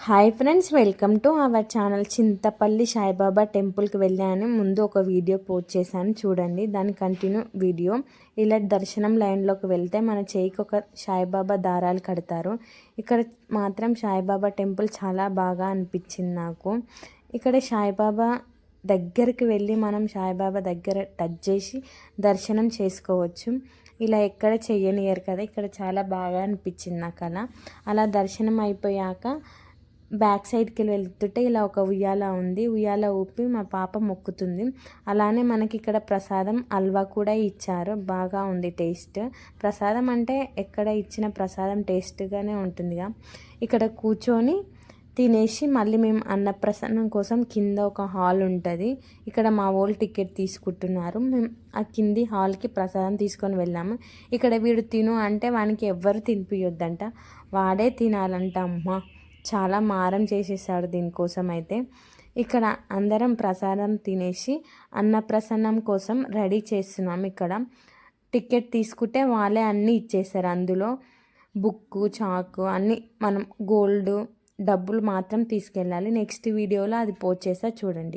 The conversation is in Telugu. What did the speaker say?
Hi friends, welcome to our channel. Chintapalli Saibaba టెంపుల్కి వెళ్ళాను. ముందు ఒక వీడియో పోస్ట్ చేశాను, చూడండి. దాని కంటిన్యూ వీడియో. ఇలా దర్శనం లైన్లోకి వెళ్తే మన చేయికి ఒక సాయిబాబా దారాలు కడతారు. ఇక్కడ మాత్రం సాయిబాబా టెంపుల్ చాలా బాగా అనిపించింది నాకు. ఇక్కడ సాయిబాబా దగ్గరికి వెళ్ళి మనం సాయిబాబా దగ్గర టచ్ చేసి దర్శనం చేసుకోవచ్చు. ఇలా ఎక్కడ చెయ్యనియరు కదా. ఇక్కడ చాలా బాగా అనిపించింది నాకు. అలా దర్శనం అయిపోయాక బ్యాక్ సైడ్కి వెళ్తుంటే ఇలా ఒక ఉయ్యాల ఉంది. ఉయ్యాల ఊపి మా పాప మొక్కుతుంది. అలానే మనకి ఇక్కడ ప్రసాదం హల్వా కూడా ఇచ్చారు. బాగా ఉంది టేస్ట్. ప్రసాదం అంటే ఎక్కడ ఇచ్చిన ప్రసాదం టేస్ట్గానే ఉంటుందిగా. ఇక్కడ కూర్చొని తినేసి మళ్ళీ మేము అన్నప్రసన్నం కోసం కింద ఒక హాల్ ఉంటుంది. ఇక్కడ మా వాళ్ళు టికెట్ తీసుకుంటున్నారు. మేము ఆ కింది హాల్కి ప్రసాదం తీసుకొని వెళ్ళాము. ఇక్కడ వీడు తిను అంటే వానికి ఎవ్వరు తినిపియొద్దంట, వాడే తినాలంట. అమ్మ చాలా మారం చేసేసాడు దీనికోసం. అయితే ఇక్కడ అందరం ప్రసాదం తినేసి అన్నప్రసన్నం కోసం రెడీ చేస్తున్నాం. ఇక్కడ టికెట్ తీసుకుంటే వాళ్ళే అన్నీ ఇచ్చేసారు. అందులో బుక్కు, చాకు అన్నీ, మనం గోల్డ్ డబ్బులు మాత్రం తీసుకెళ్ళాలి. నెక్స్ట్ వీడియోలో అది పోస్ట్ చేస్తా, చూడండి.